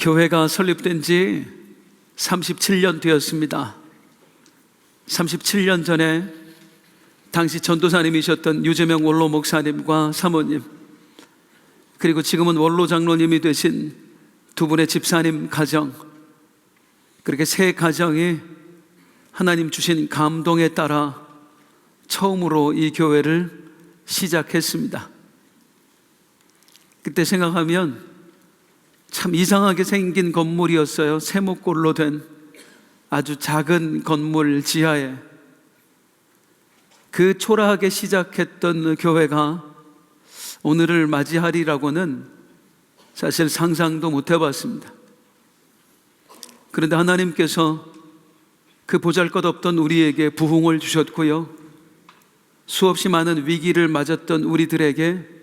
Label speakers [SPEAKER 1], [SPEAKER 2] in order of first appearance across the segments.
[SPEAKER 1] 교회가 설립된 지 37년 되었습니다. 37년 전에 당시 전도사님이셨던 유재명 원로 목사님과 사모님, 그리고 지금은 원로 장로님이 되신 두 분의 집사님 가정, 그렇게 세 가정이 하나님 주신 감동에 따라 처음으로 이 교회를 시작했습니다. 그때 생각하면 참 이상하게 생긴 건물이었어요. 세모꼴로 된 아주 작은 건물 지하에 그 초라하게 시작했던 교회가 오늘을 맞이하리라고는 사실 상상도 못 해봤습니다. 그런데 하나님께서 그 보잘것없던 우리에게 부흥을 주셨고요, 수없이 많은 위기를 맞았던 우리들에게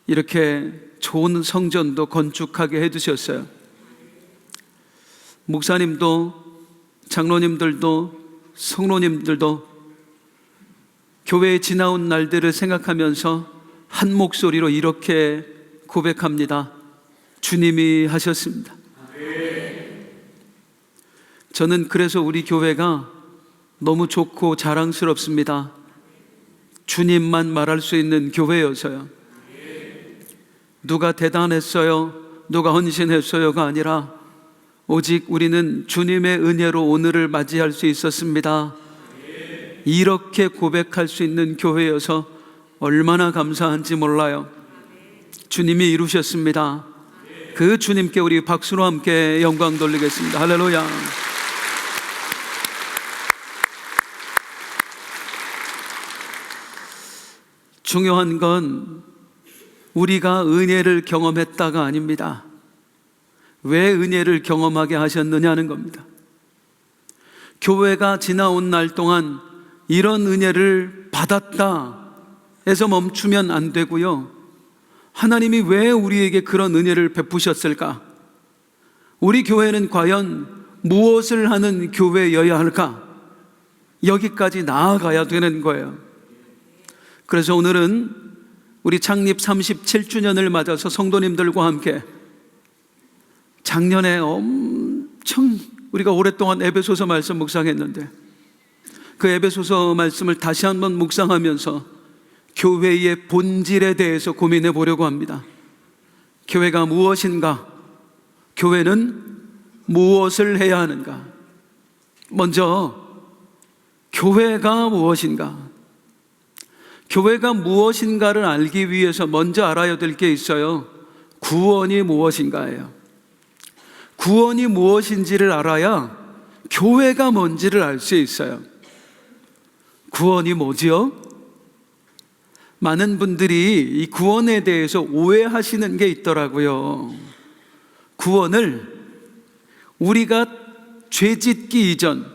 [SPEAKER 1] 이렇게 좋은 성전도 건축하게 해주셨어요. 목사님도 장로님들도 성로님들도 교회에 지나온 날들을 생각하면서 한 목소리로 이렇게 고백합니다. 주님이 하셨습니다. 저는 그래서 우리 교회가 너무 좋고 자랑스럽습니다. 주님만 말할 수 있는 교회여서요. 누가 대단했어요, 누가 헌신했어요가 아니라 오직 우리는 주님의 은혜로 오늘을 맞이할 수 있었습니다. 이렇게 고백할 수 있는 교회여서 얼마나 감사한지 몰라요. 주님이 이루셨습니다. 그 주님께 우리 박수로 함께 영광 돌리겠습니다. 할렐루야. 중요한 건 우리가 은혜를 경험했다가 아닙니다. 왜 은혜를 경험하게 하셨느냐는 겁니다. 교회가 지나온 날 동안 이런 은혜를 받았다 해서 멈추면 안 되고요, 하나님이 왜 우리에게 그런 은혜를 베푸셨을까? 우리 교회는 과연 무엇을 하는 교회여야 할까? 여기까지 나아가야 되는 거예요. 그래서 오늘은 우리 창립 37주년을 맞아서 성도님들과 함께 작년에 엄청 우리가 오랫동안 에베소서 말씀 묵상했는데 그 에베소서 말씀을 다시 한번 묵상하면서 교회의 본질에 대해서 고민해 보려고 합니다. 교회가 무엇인가? 교회는 무엇을 해야 하는가? 먼저 교회가 무엇인가? 교회가 무엇인가를 알기 위해서 먼저 알아야 될 게 있어요. 구원이 무엇인가예요. 구원이 무엇인지를 알아야 교회가 뭔지를 알 수 있어요. 구원이 뭐지요? 많은 분들이 이 구원에 대해서 오해하시는 게 있더라고요. 구원을 우리가 죄짓기 이전,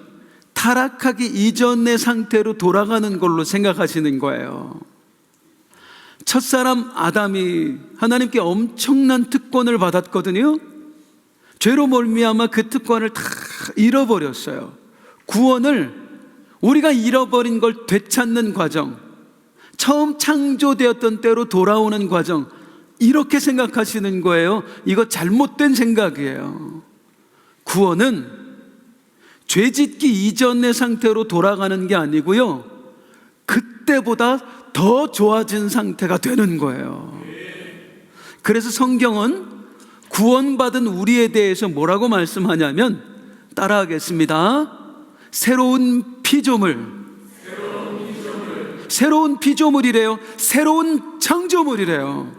[SPEAKER 1] 타락하기 이전의 상태로 돌아가는 걸로 생각하시는 거예요. 첫사람 아담이 하나님께 엄청난 특권을 받았거든요. 죄로 말미암아 그 특권을 다 잃어버렸어요. 구원을 우리가 잃어버린 걸 되찾는 과정, 처음 창조되었던 때로 돌아오는 과정, 이렇게 생각하시는 거예요. 이거 잘못된 생각이에요. 구원은 죄짓기 이전의 상태로 돌아가는 게 아니고요, 그때보다 더 좋아진 상태가 되는 거예요. 그래서 성경은 구원받은 우리에 대해서 뭐라고 말씀하냐면, 따라하겠습니다. 새로운 피조물. 새로운 피조물이래요. 새로운 창조물이래요.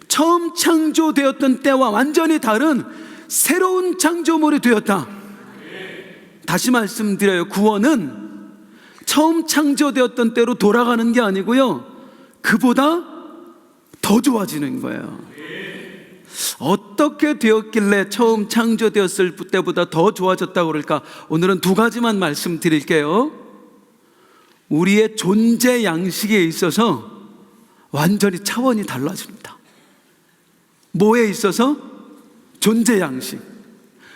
[SPEAKER 1] 처음 창조되었던 때와 완전히 다른 새로운 창조물이 되었다. 다시 말씀드려요. 구원은 처음 창조되었던 때로 돌아가는 게 아니고요, 그보다 더 좋아지는 거예요. 어떻게 되었길래 처음 창조되었을 때보다 더 좋아졌다고 그럴까? 오늘은 두 가지만 말씀드릴게요. 우리의 존재 양식에 있어서 완전히 차원이 달라집니다. 뭐에 있어서? 존재 양식.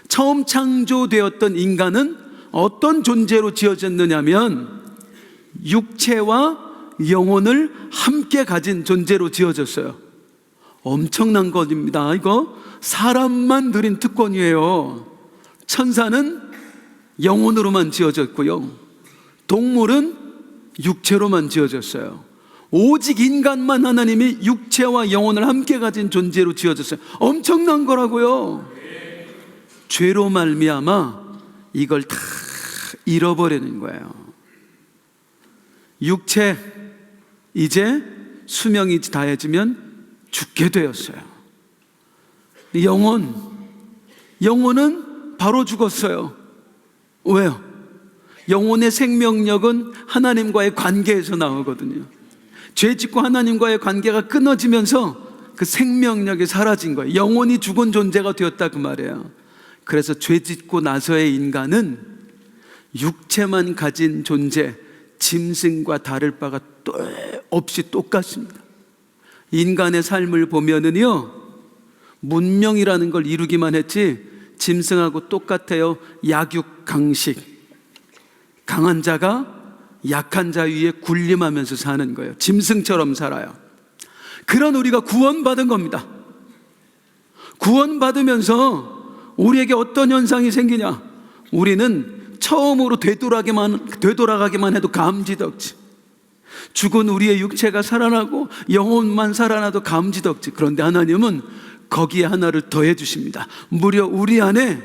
[SPEAKER 1] 처음 창조되었던 인간은 어떤 존재로 지어졌느냐면 육체와 영혼을 함께 가진 존재로 지어졌어요. 엄청난 것입니다. 이거 사람만 드린 특권이에요. 천사는 영혼으로만 지어졌고요, 동물은 육체로만 지어졌어요. 오직 인간만 하나님이 육체와 영혼을 함께 가진 존재로 지어졌어요. 엄청난 거라고요. 죄로 말미암아 이걸 다 잃어버리는 거예요. 육체, 이제 수명이 다해지면 죽게 되었어요. 영혼은 바로 죽었어요. 왜요? 영혼의 생명력은 하나님과의 관계에서 나오거든요. 죄 짓고 하나님과의 관계가 끊어지면서 그 생명력이 사라진 거예요. 영혼이 죽은 존재가 되었다 그 말이에요. 그래서 죄 짓고 나서의 인간은 육체만 가진 존재, 짐승과 다를 바가 없이 똑같습니다. 인간의 삶을 보면은요, 문명이라는 걸 이루기만 했지 짐승하고 똑같아요. 약육강식. 강한 자가 약한 자 위에 군림하면서 사는 거예요. 짐승처럼 살아요. 그런 우리가 구원받은 겁니다. 구원받으면서 우리에게 어떤 현상이 생기냐? 우리는 처음으로 되돌아가기만 해도 감지덕지. 죽은 우리의 육체가 살아나고 영혼만 살아나도 감지덕지. 그런데 하나님은 거기에 하나를 더해 주십니다. 무려 우리 안에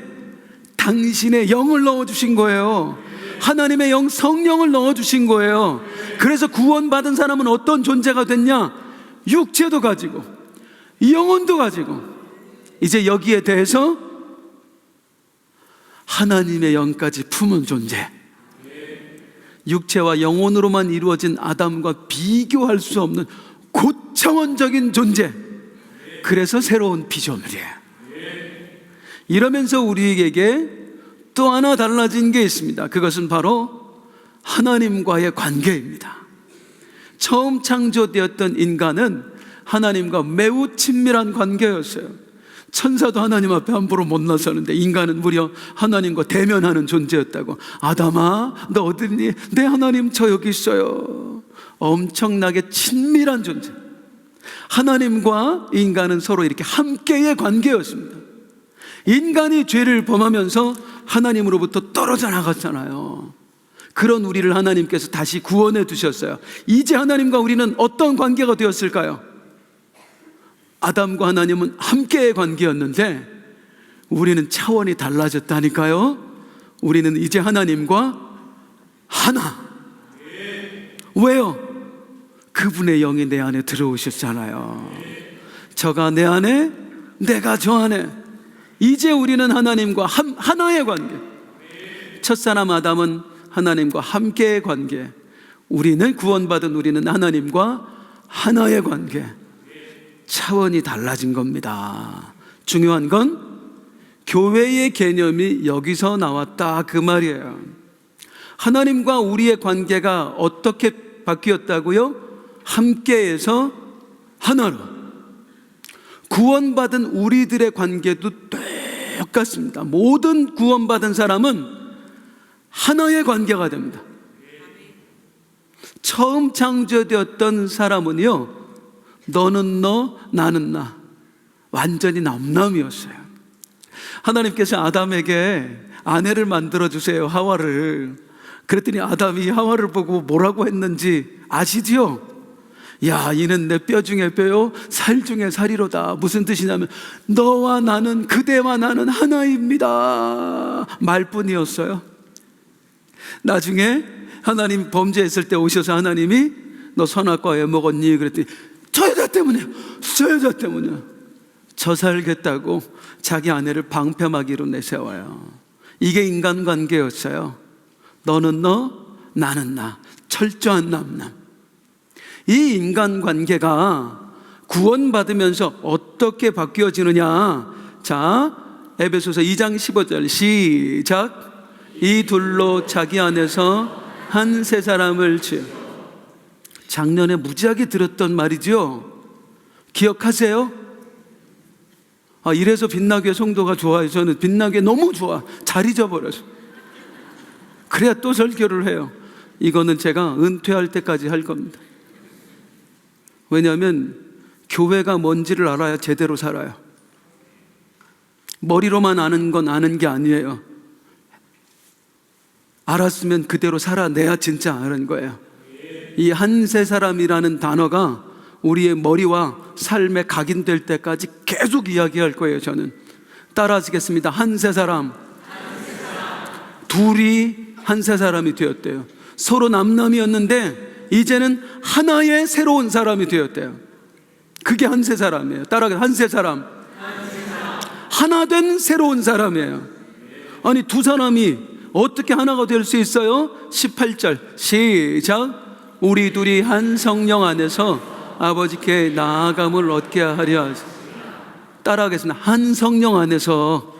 [SPEAKER 1] 당신의 영을 넣어주신 거예요. 하나님의 영, 성령을 넣어주신 거예요. 그래서 구원받은 사람은 어떤 존재가 됐냐? 육체도 가지고 영혼도 가지고 이제 여기에 대해서 하나님의 영까지 품은 존재. 육체와 영혼으로만 이루어진 아담과 비교할 수 없는 고차원적인 존재. 그래서 새로운 피조물이에요. 이러면서 우리에게 또 하나 달라진 게 있습니다. 그것은 바로 하나님과의 관계입니다. 처음 창조되었던 인간은 하나님과 매우 친밀한 관계였어요. 천사도 하나님 앞에 함부로 못 나서는데 인간은 무려 하나님과 대면하는 존재였다고. 아담아, 너 어디 있니? 네, 하나님 저 여기 있어요. 엄청나게 친밀한 존재. 하나님과 인간은 서로 이렇게 함께의 관계였습니다. 인간이 죄를 범하면서 하나님으로부터 떨어져 나갔잖아요. 그런 우리를 하나님께서 다시 구원해 두셨어요. 이제 하나님과 우리는 어떤 관계가 되었을까요? 아담과 하나님은 함께의 관계였는데 우리는 차원이 달라졌다니까요. 우리는 이제 하나님과 하나. 왜요? 그분의 영이 내 안에 들어오셨잖아요. 저가 내 안에, 내가 저 안에. 이제 우리는 하나님과 하나의 관계. 첫사람 아담은 하나님과 함께의 관계. 우리는 구원받은 우리는 하나님과 하나의 관계. 차원이 달라진 겁니다. 중요한 건 교회의 개념이 여기서 나왔다 그 말이에요. 하나님과 우리의 관계가 어떻게 바뀌었다고요? 함께해서 하나로. 구원받은 우리들의 관계도 똑같습니다. 모든 구원받은 사람은 하나의 관계가 됩니다. 처음 창조되었던 사람은요, 너는 너, 나는 나. 완전히 남남이었어요. 하나님께서 아담에게 아내를 만들어주세요, 하와를. 그랬더니 아담이 하와를 보고 뭐라고 했는지 아시지요? 야, 이는 내 뼈 중에 뼈요 살 중에 살이로다. 무슨 뜻이냐면 너와 나는, 그대와 나는 하나입니다 말뿐이었어요. 나중에 하나님 범죄했을 때 오셔서 하나님이 너 선악과 왜 먹었니? 그랬더니 저 여자 때문이요, 저 여자 때문이요. 저 살겠다고 자기 아내를 방패막이로 내세워요. 이게 인간관계였어요. 너는 너, 나는 나. 철저한 남남. 이 인간관계가 구원받으면서 어떻게 바뀌어지느냐. 자, 에베소서 2장 15절 시작. 이 둘로 자기 안에서 한 세 사람을 지어. 작년에 무지하게 들었던 말이죠. 기억하세요? 이래서 빛나게 성도가 좋아요. 저는 빛나게 너무 좋아. 잘 잊어버려서. 그래야 또 설교를 해요. 이거는 제가 은퇴할 때까지 할 겁니다. 왜냐하면 교회가 뭔지를 알아야 제대로 살아요. 머리로만 아는 건 아는 게 아니에요. 알았으면 그대로 살아내야 진짜 아는 거예요. 이 한세 사람이라는 단어가 우리의 머리와 삶에 각인될 때까지 계속 이야기할 거예요. 저는 따라 하시겠습니다. 한세 사람. 둘이 한세 사람이 되었대요. 서로 남남이었는데 이제는 하나의 새로운 사람이 되었대요. 그게 한세 사람이에요. 따라하게, 한세 사람. 하나 된 새로운 사람이에요. 아니, 두 사람이 어떻게 하나가 될 수 있어요? 18절 시작. 우리 둘이 한 성령 안에서 아버지께 나아감을 얻게 하려 하시. 따라하겠습니다. 한 성령 안에서.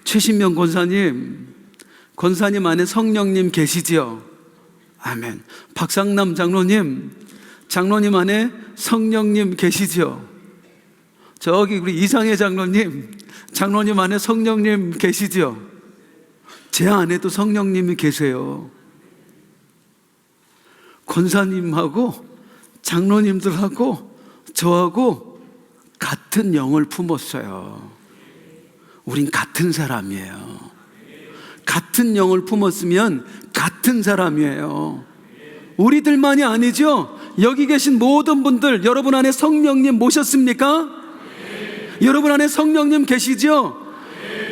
[SPEAKER 1] 최신명 권사님 안에 성령님 계시지요? 아멘. 박상남 장로님 안에 성령님 계시지요? 저기 우리 이상해 장로님 안에 성령님 계시지요? 제 안에도 성령님이 계세요. 권사님하고 장로님들하고 저하고 같은 영을 품었어요. 우린 같은 사람이에요. 같은 영을 품었으면 같은 사람이에요. 우리들만이 아니죠. 여기 계신 모든 분들, 여러분 안에 성령님 모셨습니까? 여러분 안에 성령님 계시죠?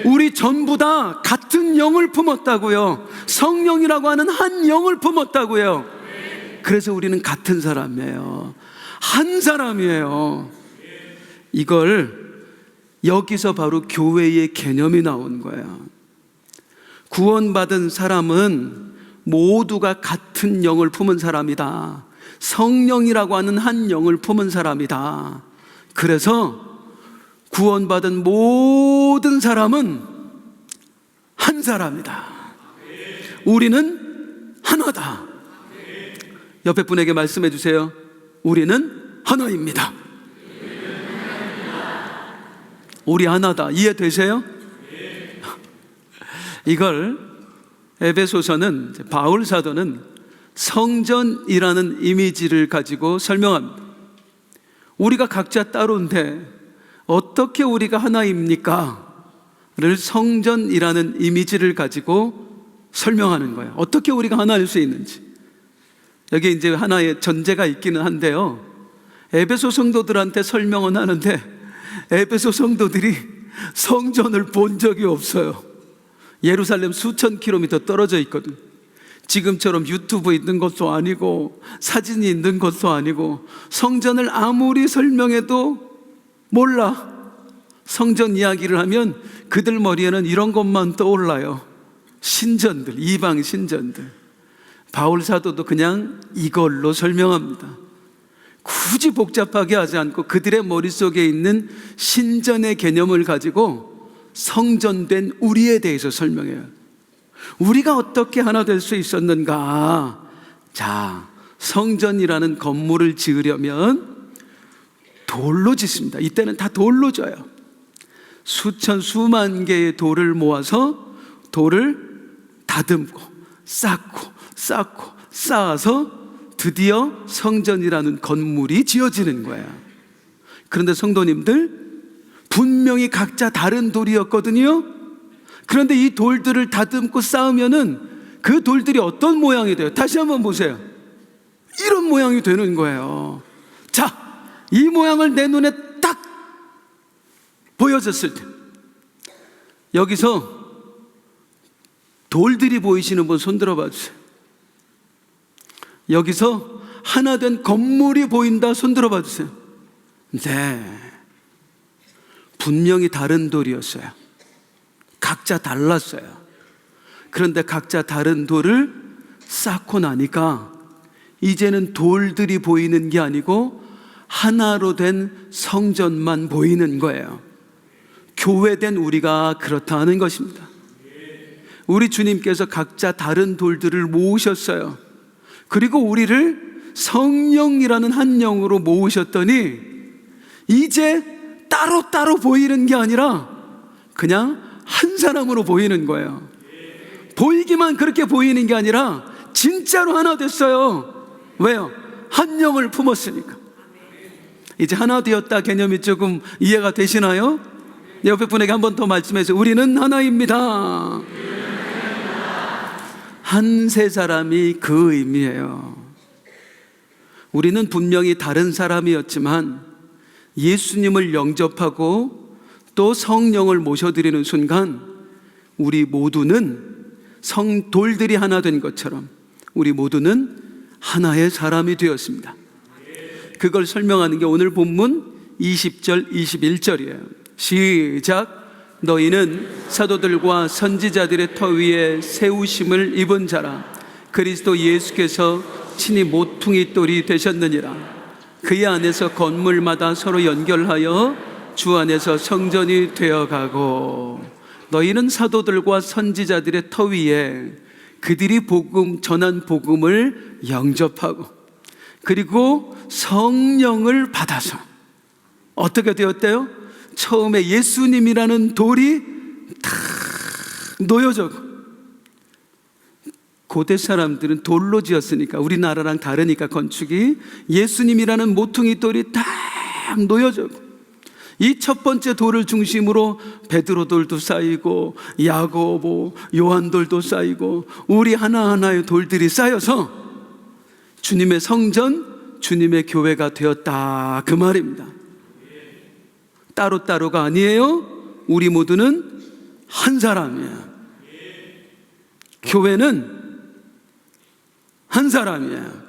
[SPEAKER 1] 우리 전부 다 같은 영을 품었다고요. 성령이라고 하는 한 영을 품었다고요. 그래서 우리는 같은 사람이에요. 한 사람이에요. 이걸 여기서 바로 교회의 개념이 나온 거예요. 구원받은 사람은 모두가 같은 영을 품은 사람이다. 성령이라고 하는 한 영을 품은 사람이다. 그래서 구원받은 모든 사람은 한 사람이다. 우리는 하나다. 옆에 분에게 말씀해 주세요. 우리는 하나입니다. 우리 하나다. 이해되세요? 이걸 에베소서는, 바울 사도는 성전이라는 이미지를 가지고 설명합니다. 우리가 각자 따로인데 어떻게 우리가 하나입니까? 를 성전이라는 이미지를 가지고 설명하는 거예요. 어떻게 우리가 하나일 수 있는지. 여기 이제 하나의 전제가 있기는 한데요. 에베소 성도들한테 설명은 하는데 에베소 성도들이 성전을 본 적이 없어요. 예루살렘 수천 킬로미터 떨어져 있거든. 지금처럼 유튜브 있는 것도 아니고 사진이 있는 것도 아니고 성전을 아무리 설명해도 몰라. 성전 이야기를 하면 그들 머리에는 이런 것만 떠올라요. 신전들, 이방 신전들. 바울 사도도 그냥 이걸로 설명합니다. 굳이 복잡하게 하지 않고 그들의 머릿속에 있는 신전의 개념을 가지고 성전된 우리에 대해서 설명해요. 우리가 어떻게 하나 될 수 있었는가? 자, 성전이라는 건물을 지으려면 돌로 짓습니다. 이때는 다 돌로 져요. 수만 개의 돌을 모아서 돌을 다듬고 쌓고 쌓아서 드디어 성전이라는 건물이 지어지는 거예요. 그런데 성도님들, 분명히 각자 다른 돌이었거든요. 그런데 이 돌들을 다듬고 쌓으면은 그 돌들이 어떤 모양이 돼요? 다시 한번 보세요. 이런 모양이 되는 거예요. 자, 이 모양을 내 눈에 딱 보여졌을 때, 여기서 돌들이 보이시는 분 손 들어봐 주세요. 여기서 하나 된 건물이 보인다. 손 들어봐 주세요. 네, 분명히 다른 돌이었어요. 각자 달랐어요. 그런데 각자 다른 돌을 쌓고 나니까 이제는 돌들이 보이는 게 아니고 하나로 된 성전만 보이는 거예요. 교회된 우리가 그렇다는 것입니다. 우리 주님께서 각자 다른 돌들을 모으셨어요. 그리고 우리를 성령이라는 한 영으로 모으셨더니 이제 따로따로 보이는 게 아니라 그냥 한 사람으로 보이는 거예요. 보이기만 그렇게 보이는 게 아니라 진짜로 하나 됐어요. 왜요? 한 영을 품었으니까. 이제 하나 되었다 개념이 조금 이해가 되시나요? 옆에 분에게 한 번 더 말씀해서 우리는 하나입니다. 한 세 사람이 그 의미예요. 우리는 분명히 다른 사람이었지만 예수님을 영접하고 또 성령을 모셔드리는 순간 우리 모두는 성돌들이 하나 된 것처럼 우리 모두는 하나의 사람이 되었습니다. 그걸 설명하는 게 오늘 본문 20절 21절이에요. 시작. 너희는 사도들과 선지자들의 터 위에 세우심을 입은 자라. 그리스도 예수께서 친히 모퉁이 돌이 되셨느니라. 그의 안에서 건물마다 서로 연결하여 주 안에서 성전이 되어가고, 너희는 사도들과 선지자들의 터 위에 그들이 복음 전한 복음을 영접하고 그리고 성령을 받아서 어떻게 되었대요? 처음에 예수님이라는 돌이 탁 놓여졌고, 고대 사람들은 돌로 지었으니까 우리나라랑 다르니까 건축이 예수님이라는 모퉁이 돌이 딱 놓여졌고, 이 첫 번째 돌을 중심으로 베드로 돌도 쌓이고 야고보, 요한 돌도 쌓이고 우리 하나하나의 돌들이 쌓여서 주님의 성전, 주님의 교회가 되었다, 그 말입니다. 따로따로가 아니에요. 우리 모두는 한 사람이에요. 교회는 한 사람이에요.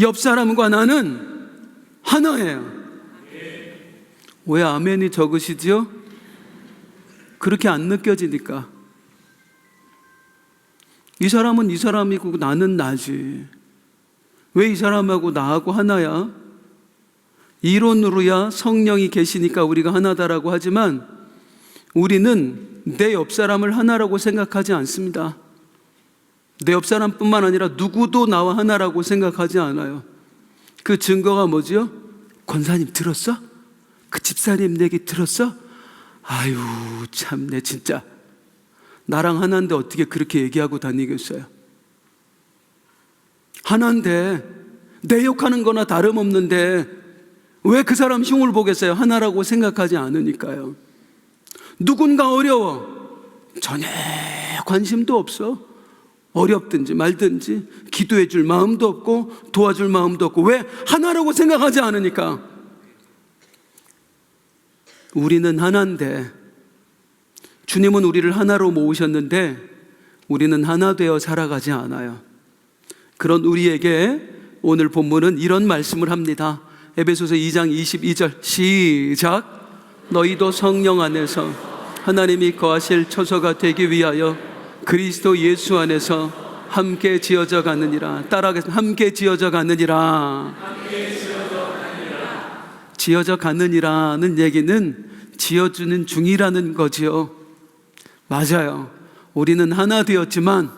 [SPEAKER 1] 옆 사람과 나는 하나예요. 왜 아멘이 적으시죠? 그렇게 안 느껴지니까. 이 사람은 이 사람이고 나는 나지. 왜 이 사람하고 나하고 하나야? 이론으로야 성령이 계시니까 우리가 하나다라고 하지만 우리는 내 옆 사람을 하나라고 생각하지 않습니다. 내 옆 사람뿐만 아니라 누구도 나와 하나라고 생각하지 않아요. 그 증거가 뭐지요? 권사님 들었어? 그 집사님 얘기 들었어? 아유 참내 진짜 나랑 하나인데 어떻게 그렇게 얘기하고 다니겠어요? 하나인데 내 욕하는 거나 다름없는데 왜 그 사람 흉을 보겠어요? 하나라고 생각하지 않으니까요. 누군가 어려워, 전혀 관심도 없어. 어렵든지 말든지 기도해 줄 마음도 없고 도와줄 마음도 없고. 왜? 하나라고 생각하지 않으니까. 우리는 하나인데, 주님은 우리를 하나로 모으셨는데 우리는 하나 되어 살아가지 않아요. 그런 우리에게 오늘 본문은 이런 말씀을 합니다. 에베소서 2장 22절 시작. 너희도 성령 안에서 하나님이 거하실 처소가 되기 위하여 그리스도 예수 안에서 함께 지어져 가느니라. 따라하겠습니다. 함께 지어져 가느니라. 지어져 가느니라는 얘기는 지어주는 중이라는 거지요. 맞아요. 우리는 하나 되었지만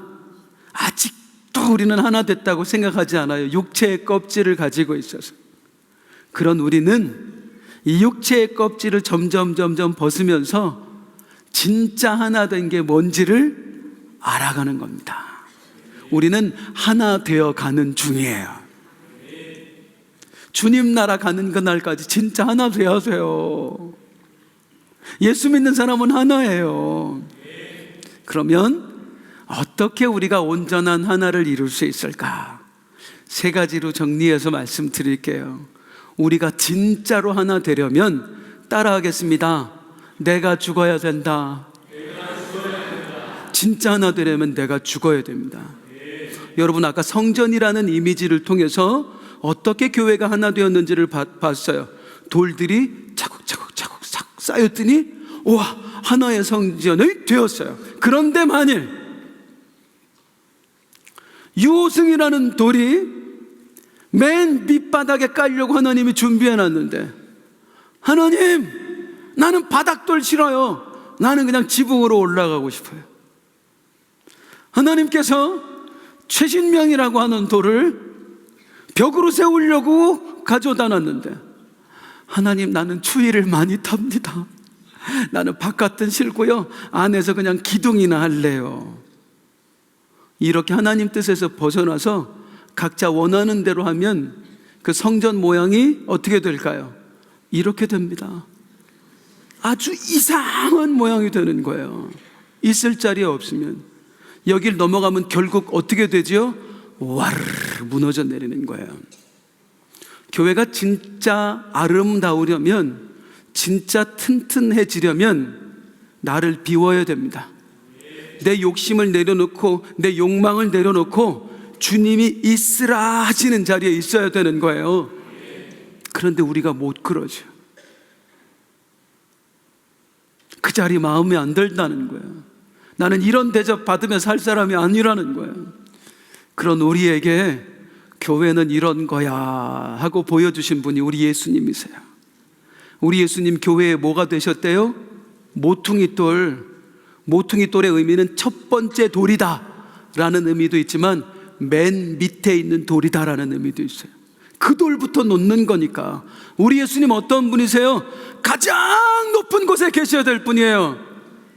[SPEAKER 1] 아직도 우리는 하나 됐다고 생각하지 않아요. 육체의 껍질을 가지고 있어서. 그런 우리는 이 육체의 껍질을 점점 벗으면서 진짜 하나 된 게 뭔지를 알아가는 겁니다. 우리는 하나 되어 가는 중이에요. 주님 나라 가는 그날까지 진짜 하나 되어야 하세요. 예수 믿는 사람은 하나예요. 그러면 어떻게 우리가 온전한 하나를 이룰 수 있을까? 세 가지로 정리해서 말씀드릴게요. 우리가 진짜로 하나 되려면 따라하겠습니다. 내가 죽어야 된다. 진짜 하나 되려면 내가 죽어야 됩니다. 여러분 아까 성전이라는 이미지를 통해서 어떻게 교회가 하나 되었는지를 봤어요. 돌들이 차곡차곡 쌓였더니 와, 하나의 성전이 되었어요. 그런데 만일 유호승이라는 돌이 맨 밑바닥에 깔려고 하나님이 준비해 놨는데, 하나님 나는 바닥돌 싫어요. 나는 그냥 지붕으로 올라가고 싶어요. 하나님께서 최신명이라고 하는 돌을 벽으로 세우려고 가져다 놨는데, 하나님 나는 추위를 많이 탑니다. 나는 바깥은 싫고요, 안에서 그냥 기둥이나 할래요. 이렇게 하나님 뜻에서 벗어나서 각자 원하는 대로 하면 그 성전 모양이 어떻게 될까요? 이렇게 됩니다. 아주 이상한 모양이 되는 거예요. 있을 자리에 없으면. 여길 넘어가면 결국 어떻게 되죠? 와르르 무너져 내리는 거예요. 교회가 진짜 아름다우려면, 진짜 튼튼해지려면 나를 비워야 됩니다. 내 욕심을 내려놓고, 내 욕망을 내려놓고 주님이 있으라 하시는 자리에 있어야 되는 거예요. 그런데 우리가 못 그러죠. 그 자리 마음에 안 들다는 거예요. 나는 이런 대접 받으며 살 사람이 아니라는 거예요. 그런 우리에게 교회는 이런 거야 하고 보여주신 분이 우리 예수님이세요. 우리 예수님 교회에 뭐가 되셨대요? 모퉁이돌. 모퉁이돌의 의미는 첫 번째 돌이다 라는 의미도 있지만 맨 밑에 있는 돌이다 라는 의미도 있어요. 그 돌부터 놓는 거니까. 우리 예수님 어떤 분이세요? 가장 높은 곳에 계셔야 될 분이에요.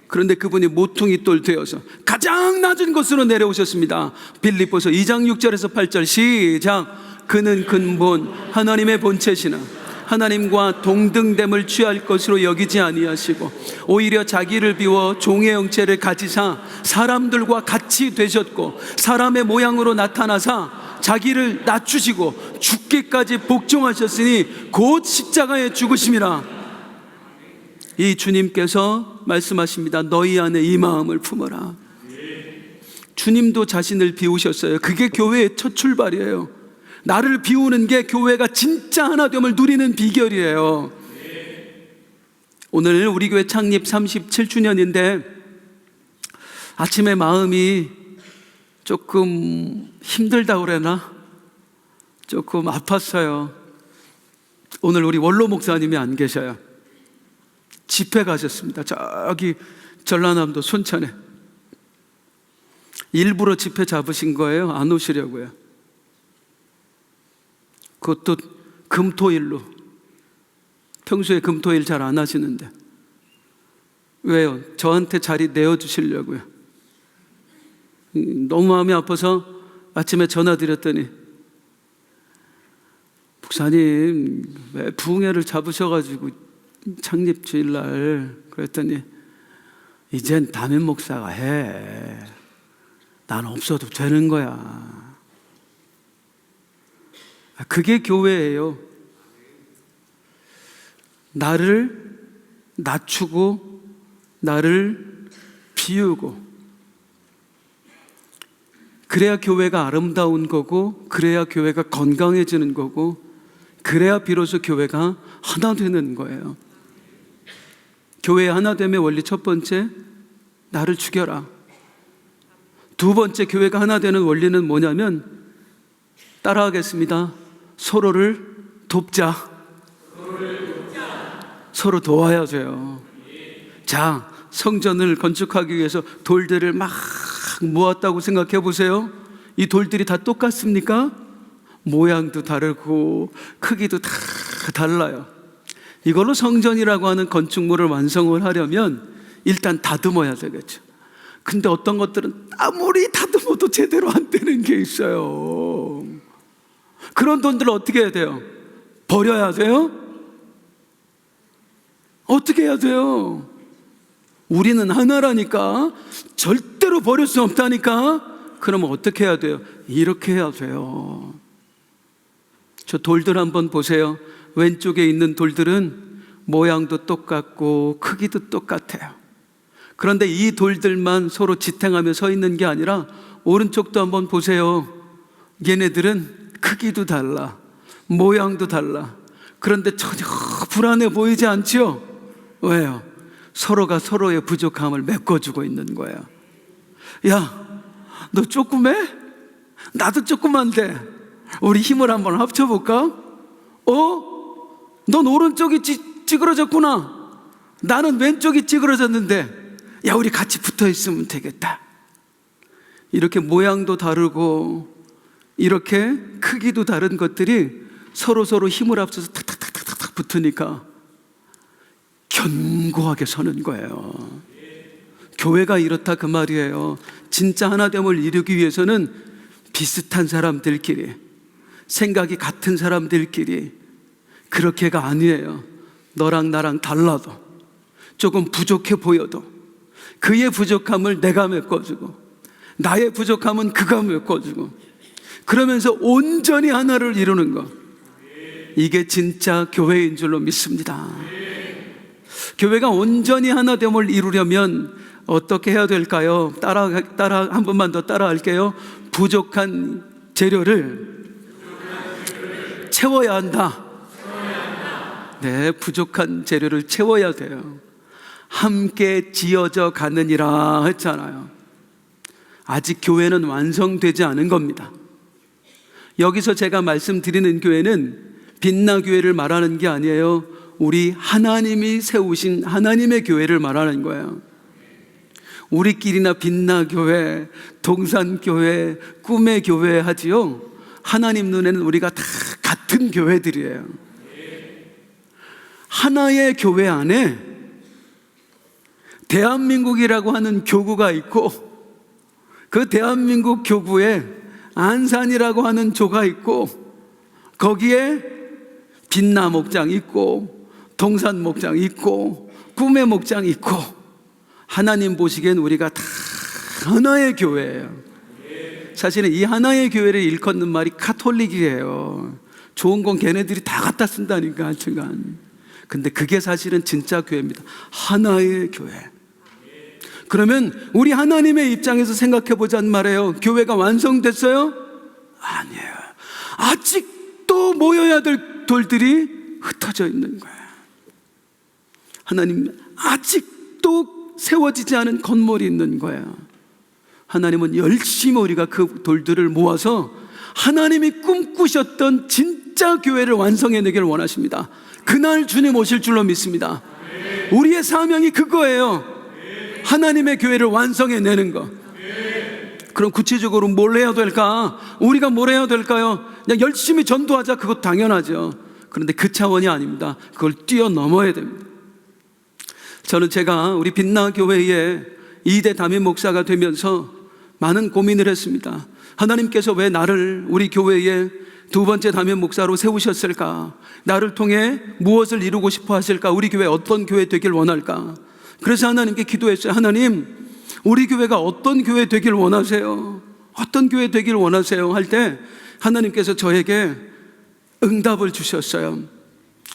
[SPEAKER 1] 그런데 그분이 모퉁이돌 되어서 가장 낮은 곳으로 내려오셨습니다. 빌립보서 2장 6절에서 8절 시작. 그는 근본 하나님의 본체시나 하나님과 동등됨을 취할 것으로 여기지 아니하시고 오히려 자기를 비워 종의 형체를 가지사 사람들과 같이 되셨고 사람의 모양으로 나타나사 자기를 낮추시고 죽기까지 복종하셨으니 곧 십자가에 죽으심이라. 이 주님께서 말씀하십니다. 너희 안에 이 마음을 품어라. 주님도 자신을 비우셨어요. 그게 교회의 첫 출발이에요. 나를 비우는 게 교회가 진짜 하나됨을 누리는 비결이에요. 오늘 우리 교회 창립 37주년인데 아침에 마음이 조금 힘들다고 그러나 조금 아팠어요. 오늘 우리 원로 목사님이 안 계셔요. 집회 가셨습니다. 저기 전라남도 순천에. 일부러 집회 잡으신 거예요? 안 오시려고요? 그것도 금토일로. 평소에 금토일 잘 안 하시는데. 왜요? 저한테 자리 내어주시려고요. 너무 마음이 아파서 아침에 전화 드렸더니 목사님 왜 부흥회를 잡으셔가지고 창립 주일날 그랬더니 이젠 담임 목사가 해. 난 없어도 되는 거야. 그게 교회예요. 나를 낮추고 나를 비우고 그래야 교회가 아름다운 거고 그래야 교회가 건강해지는 거고 그래야 비로소 교회가 하나 되는 거예요. 교회의 하나됨의 원리 첫 번째, 나를 죽여라. 두 번째, 교회가 하나 되는 원리는 뭐냐면 따라하겠습니다. 서로를 돕자. 서로 도와야 돼요. 자, 성전을 건축하기 위해서 돌들을 막 모았다고 생각해 보세요. 이 돌들이 다 똑같습니까? 모양도 다르고 크기도 다 달라요. 이걸로 성전이라고 하는 건축물을 완성을 하려면 일단 다듬어야 되겠죠. 근데 어떤 것들은 아무리 다듬어도 제대로 안 되는 게 있어요. 그런 돈들을 어떻게 해야 돼요? 버려야 돼요? 어떻게 해야 돼요? 우리는 하나라니까. 절대로 버릴 수 없다니까. 그러면 어떻게 해야 돼요? 이렇게 해야 돼요. 저 돌들 한번 보세요. 왼쪽에 있는 돌들은 모양도 똑같고 크기도 똑같아요. 그런데 이 돌들만 서로 지탱하며 서 있는 게 아니라 오른쪽도 한번 보세요. 얘네들은 크기도 달라, 모양도 달라. 그런데 전혀 불안해 보이지 않죠? 왜요? 서로가 서로의 부족함을 메꿔주고 있는 거예요. 야, 너 조그매? 나도 조그만데 우리 힘을 한번 합쳐볼까? 넌 오른쪽이 찌그러졌구나. 나는 왼쪽이 찌그러졌는데 야, 우리 같이 붙어 있으면 되겠다. 이렇게 모양도 다르고 이렇게 크기도 다른 것들이 서로 힘을 합쳐서 탁탁탁탁탁 붙으니까 견고하게 서는 거예요. 교회가 이렇다 그 말이에요. 진짜 하나됨을 이루기 위해서는 비슷한 사람들끼리 생각이 같은 사람들끼리 그렇게가 아니에요. 너랑 나랑 달라도, 조금 부족해 보여도 그의 부족함을 내가 메꿔주고 나의 부족함은 그가 메꿔주고, 그러면서 온전히 하나를 이루는 것, 이게 진짜 교회인 줄로 믿습니다. 교회가 온전히 하나 됨을 이루려면 어떻게 해야 될까요? 한 번만 더 따라할게요. 부족한 재료를 채워야 한다. 네, 부족한 재료를 채워야 돼요. 함께 지어져 가느니라 했잖아요. 아직 교회는 완성되지 않은 겁니다. 여기서 제가 말씀드리는 교회는 빛나 교회를 말하는 게 아니에요. 우리 하나님이 세우신 하나님의 교회를 말하는 거예요. 우리끼리나 빛나 교회, 동산 교회, 꿈의 교회 하지요. 하나님 눈에는 우리가 다 같은 교회들이에요. 하나의 교회 안에 대한민국이라고 하는 교구가 있고, 그 대한민국 교구에 안산이라고 하는 조가 있고, 거기에 빛나 목장 있고, 동산 목장 있고, 꿈의 목장 있고, 하나님 보시기엔 우리가 다 하나의 교회예요. 사실은 이 하나의 교회를 일컫는 말이 카톨릭이에요. 좋은 건 걔네들이 다 갖다 쓴다니까, 하여튼간. 근데 그게 사실은 진짜 교회입니다. 하나의 교회. 그러면 우리 하나님의 입장에서 생각해 보자는 말이에요. 교회가 완성됐어요? 아니에요. 아직도 모여야 될 돌들이 흩어져 있는 거예요. 하나님, 아직도 세워지지 않은 건물이 있는 거예요. 하나님은 열심히 우리가 그 돌들을 모아서 하나님이 꿈꾸셨던 진짜 교회를 완성해내기를 원하십니다. 그날 주님 오실 줄로 믿습니다. 우리의 사명이 그거예요. 하나님의 교회를 완성해내는 거. 그럼 구체적으로 뭘 해야 될까? 우리가 뭘 해야 될까요? 그냥 열심히 전도하자, 그것 당연하죠. 그런데 그 차원이 아닙니다. 그걸 뛰어넘어야 됩니다. 저는 제가 우리 빛나 교회의 2대 담임 목사가 되면서 많은 고민을 했습니다. 하나님께서 왜 나를 우리 교회의 두 번째 담임 목사로 세우셨을까? 나를 통해 무엇을 이루고 싶어 하실까? 우리 교회 어떤 교회 되길 원할까? 그래서 하나님께 기도했어요. 하나님, 우리 교회가 어떤 교회 되길 원하세요? 어떤 교회 되길 원하세요? 할 때 하나님께서 저에게 응답을 주셨어요.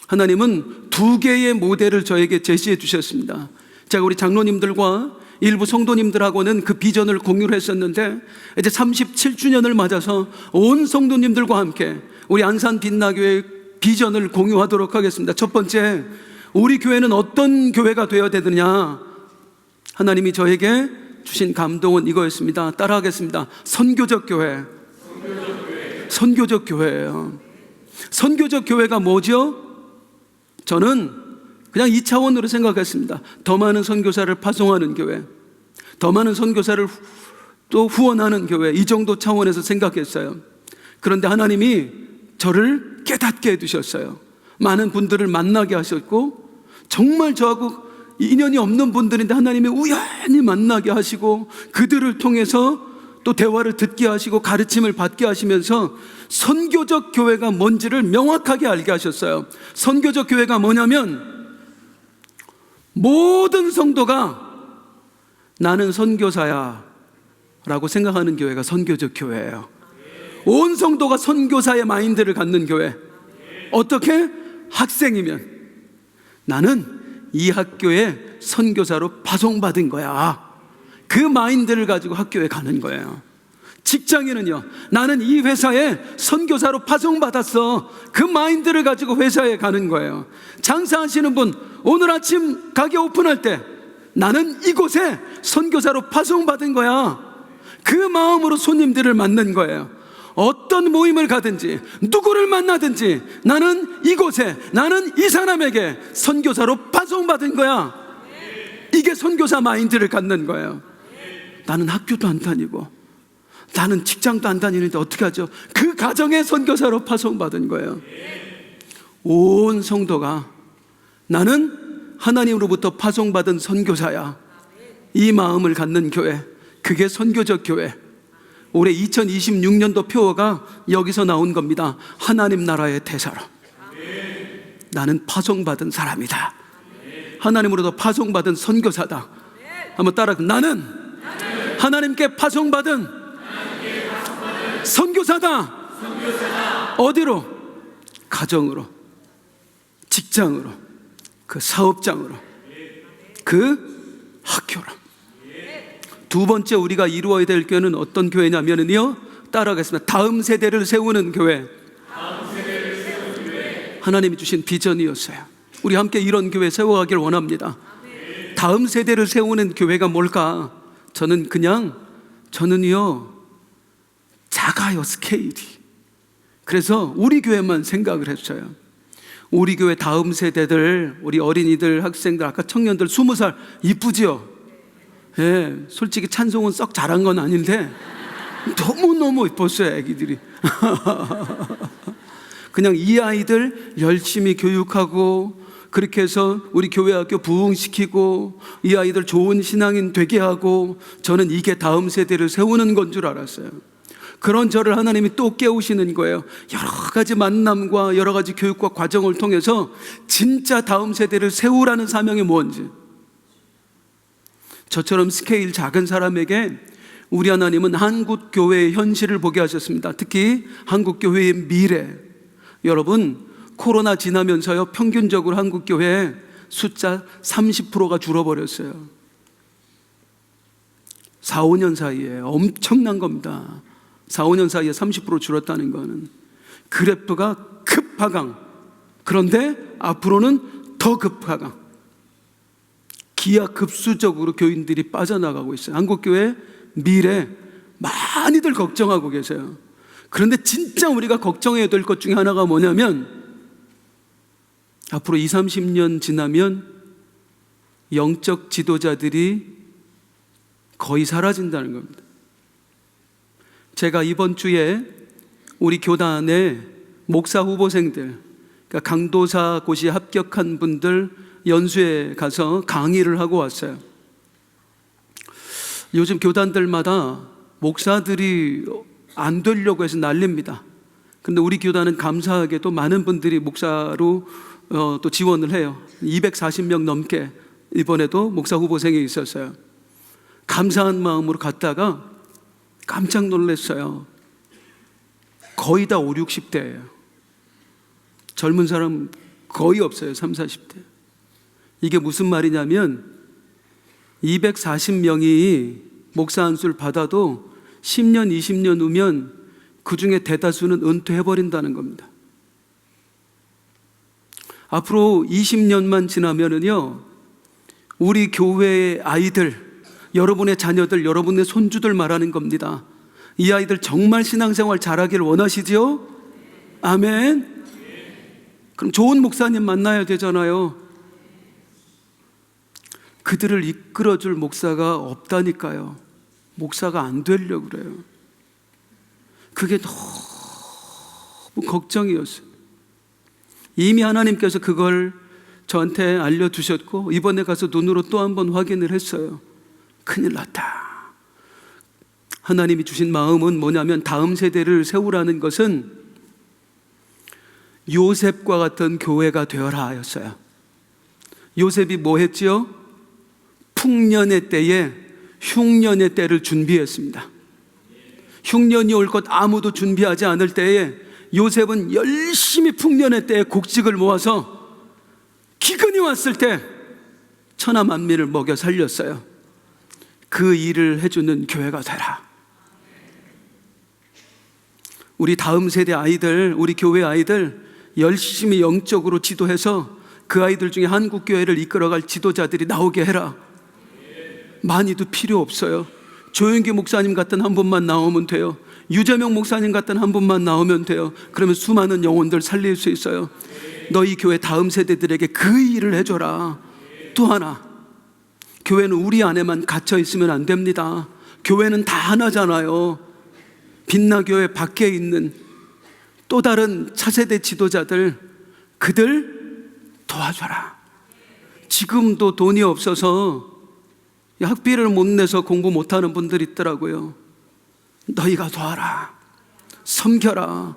[SPEAKER 1] 하나님은 2개의 모델을 저에게 제시해 주셨습니다. 제가 우리 장로님들과 일부 성도님들하고는 그 비전을 공유를 했었는데, 이제 37주년을 맞아서 온 성도님들과 함께 우리 안산 빛나교회 비전을 공유하도록 하겠습니다. 첫 번째, 우리 교회는 어떤 교회가 되어야 되느냐? 하나님이 저에게 주신 감동은 이거였습니다. 따라하겠습니다. 선교적 교회. 선교적 교회예요. 선교적 교회가 뭐죠? 저는 그냥 2차원으로 생각했습니다. 더 많은 선교사를 파송하는 교회, 더 많은 선교사를 또 후원하는 교회, 이 정도 차원에서 생각했어요. 그런데 하나님이 저를 깨닫게 해주셨어요. 많은 분들을 만나게 하셨고, 정말 저하고 인연이 없는 분들인데 하나님이 우연히 만나게 하시고, 그들을 통해서 또 대화를 듣게 하시고 가르침을 받게 하시면서 선교적 교회가 뭔지를 명확하게 알게 하셨어요. 선교적 교회가 뭐냐면, 모든 성도가 나는 선교사야 라고 생각하는 교회가 선교적 교회예요. 온 성도가 선교사의 마인드를 갖는 교회. 어떻게? 학생이면 나는 이 학교에 선교사로 파송받은 거야, 그 마인드를 가지고 학교에 가는 거예요. 직장인은요, 나는 이 회사에 선교사로 파송받았어, 그 마인드를 가지고 회사에 가는 거예요. 장사하시는 분, 오늘 아침 가게 오픈할 때 나는 이곳에 선교사로 파송받은 거야, 그 마음으로 손님들을 만난 거예요. 어떤 모임을 가든지 누구를 만나든지 나는 이곳에, 나는 이 사람에게 선교사로 파송받은 거야. 이게 선교사 마인드를 갖는 거예요. 나는 학교도 안 다니고 나는 직장도 안 다니는데 어떻게 하죠? 그 가정에 선교사로 파송받은 거예요. 온 성도가 나는 하나님으로부터 파송받은 선교사야, 이 마음을 갖는 교회, 그게 선교적 교회. 올해 2026년도 표어가 여기서 나온 겁니다. 하나님 나라의 대사로. 나는 파송받은 사람이다. 하나님으로부터 파송받은 선교사다. 한번 따라. 나는 하나님께 파송받은 선교사다. 어디로? 가정으로, 직장으로, 그 사업장으로, 그 학교로. 두 번째 우리가 이루어야 될 교회는 어떤 교회냐면요, 따라가겠습니다. 다음 세대를 세우는 교회. 하나님이 주신 비전이었어요. 우리 함께 이런 교회 세워가길 원합니다. 다음 세대를 세우는 교회가 뭘까? 저는요 작아요, 스케일이. 그래서 우리 교회만 생각을 했어요. 우리 교회 다음 세대들, 우리 어린이들, 학생들, 아까 청년들 20살 이쁘지요? 예, 솔직히 찬송은 썩 잘한 건 아닌데 너무너무 이뻤어요, 애기들이. 그냥 이 아이들 열심히 교육하고, 그렇게 해서 우리 교회 학교 부흥시키고, 이 아이들 좋은 신앙인 되게 하고, 저는 이게 다음 세대를 세우는 건 줄 알았어요. 그런 저를 하나님이 또 깨우시는 거예요. 여러 가지 만남과 여러 가지 교육과 과정을 통해서 진짜 다음 세대를 세우라는 사명이 뭔지. 저처럼 스케일 작은 사람에게 우리 하나님은 한국 교회의 현실을 보게 하셨습니다. 특히 한국 교회의 미래. 여러분, 코로나 지나면서요, 평균적으로 한국 교회 숫자 30%가 줄어버렸어요. 4, 5년 사이에. 엄청난 겁니다. 4, 5년 사이에 30% 줄었다는 거는 그래프가 급하강. 그런데 앞으로는 더 급하강. 기하급수적으로 교인들이 빠져나가고 있어요. 한국교회 미래 많이들 걱정하고 계세요. 그런데 진짜 우리가 걱정해야 될 것 중에 하나가 뭐냐면, 앞으로 20, 30년 지나면 영적 지도자들이 거의 사라진다는 겁니다. 제가 이번 주에 우리 교단의 목사 후보생들, 그러니까 강도사 고시 합격한 분들 연수에 가서 강의를 하고 왔어요. 요즘 교단들마다 목사들이 안 되려고 해서 난립니다. 그런데 우리 교단은 감사하게도 많은 분들이 목사로 또 지원을 해요. 240명 넘게 이번에도 목사 후보생이 있었어요. 감사한 마음으로 갔다가 깜짝 놀랐어요. 거의 다 5, 60대예요. 젊은 사람 거의 없어요. 3, 40대. 이게 무슨 말이냐면 240명이 목사 안수를 받아도 10년, 20년 후면 그 중에 대다수는 은퇴해버린다는 겁니다. 앞으로 20년만 지나면은요, 우리 교회의 아이들, 여러분의 자녀들, 여러분의 손주들 말하는 겁니다. 이 아이들 정말 신앙생활 잘하기를 원하시죠? 아멘. 그럼 좋은 목사님 만나야 되잖아요. 그들을 이끌어줄 목사가 없다니까요. 목사가 안 되려고 그래요. 그게 너무 걱정이었어요. 이미 하나님께서 그걸 저한테 알려주셨고, 이번에 가서 눈으로 또 한 번 확인을 했어요. 큰일 났다. 하나님이 주신 마음은 뭐냐면, 다음 세대를 세우라는 것은 요셉과 같은 교회가 되어라 하였어요. 요셉이 뭐 했지요? 풍년의 때에 흉년의 때를 준비했습니다. 흉년이 올 것 아무도 준비하지 않을 때에 요셉은 열심히 풍년의 때에 곡식을 모아서 기근이 왔을 때 천하 만민을 먹여 살렸어요. 그 일을 해주는 교회가 되라. 우리 다음 세대 아이들, 우리 교회 아이들 열심히 영적으로 지도해서 그 아이들 중에 한국교회를 이끌어갈 지도자들이 나오게 해라. 많이도 필요 없어요. 조영기 목사님 같은 한 분만 나오면 돼요. 유재명 목사님 같은 한 분만 나오면 돼요. 그러면 수많은 영혼들 살릴 수 있어요. 너희 교회 다음 세대들에게 그 일을 해줘라. 또 하나, 교회는 우리 안에만 갇혀 있으면 안 됩니다. 교회는 다 하나잖아요. 빛나교회 밖에 있는 또 다른 차세대 지도자들, 그들 도와줘라. 지금도 돈이 없어서 학비를 못 내서 공부 못하는 분들이 있더라고요. 너희가 도와라, 섬겨라.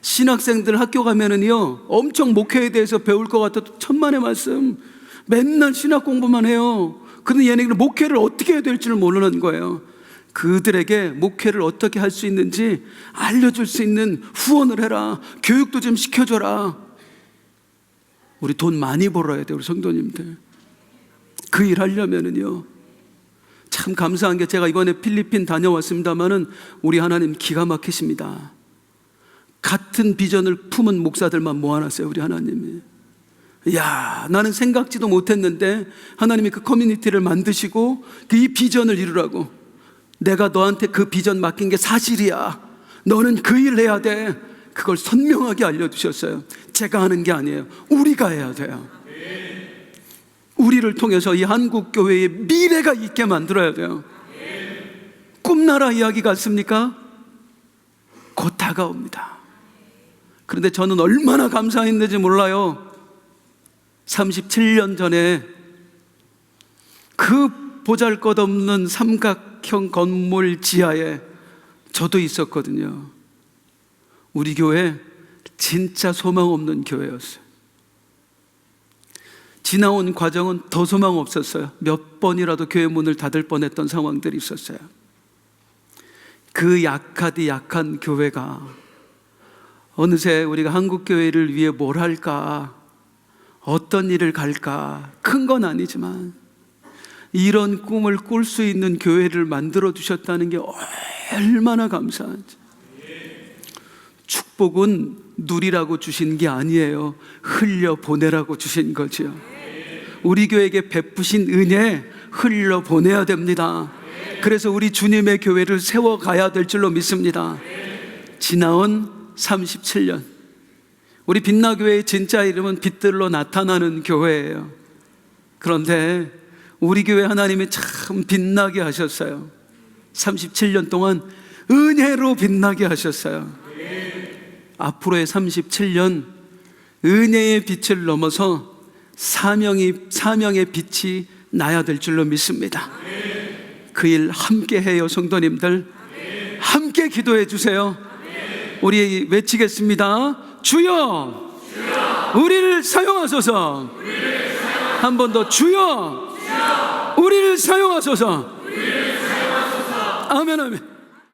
[SPEAKER 1] 신학생들 학교 가면은요, 엄청 목회에 대해서 배울 것 같아도 천만의 말씀, 맨날 신학 공부만 해요. 근데 얘네들은 목회를 어떻게 해야 될지를 모르는 거예요. 그들에게 목회를 어떻게 할 수 있는지 알려줄 수 있는 후원을 해라, 교육도 좀 시켜줘라. 우리 돈 많이 벌어야 돼요, 우리 성도님들. 그 일 하려면은요. 참 감사한 게, 제가 이번에 필리핀 다녀왔습니다마는 우리 하나님 기가 막히십니다. 같은 비전을 품은 목사들만 모아놨어요, 우리 하나님이. 야, 나는 생각지도 못했는데 하나님이 그 커뮤니티를 만드시고 이 비전을 이루라고, 내가 너한테 그 비전 맡긴 게 사실이야, 너는 그 일을 해야 돼, 그걸 선명하게 알려주셨어요. 제가 하는 게 아니에요, 우리가 해야 돼요. 우리를 통해서 이 한국교회의 미래가 있게 만들어야 돼요. 꿈나라 이야기 같습니까? 곧 다가옵니다. 그런데 저는 얼마나 감사했는지 몰라요. 37년 전에 그 보잘것없는 삼각형 건물 지하에 저도 있었거든요. 우리 교회 진짜 소망 없는 교회였어요. 지나온 과정은 더 소망 없었어요. 몇 번이라도 교회 문을 닫을 뻔했던 상황들이 있었어요. 그 약하디 약한 교회가 어느새 우리가 한국교회를 위해 뭘 할까, 어떤 일을 갈까, 큰 건 아니지만 이런 꿈을 꿀 수 있는 교회를 만들어 주셨다는 게 얼마나 감사한지. 축복은 누리라고 주신 게 아니에요, 흘려보내라고 주신 거죠. 우리 교회에게 베푸신 은혜 흘려보내야 됩니다. 그래서 우리 주님의 교회를 세워가야 될 줄로 믿습니다. 지나온 37년, 우리 빛나교회의 진짜 이름은 빛들로 나타나는 교회예요. 그런데 우리 교회 하나님이 참 빛나게 하셨어요. 37년 동안 은혜로 빛나게 하셨어요. 앞으로의 37년 은혜의 빛을 넘어서 사명의 빛이 나야 될 줄로 믿습니다. 그 일 함께 해요, 성도님들. 함께 기도해 주세요. 우리 외치겠습니다. 주여, 우리를 사용하소서. 한 번 더, 주여, 우리를 사용하소서. 아멘, 아멘.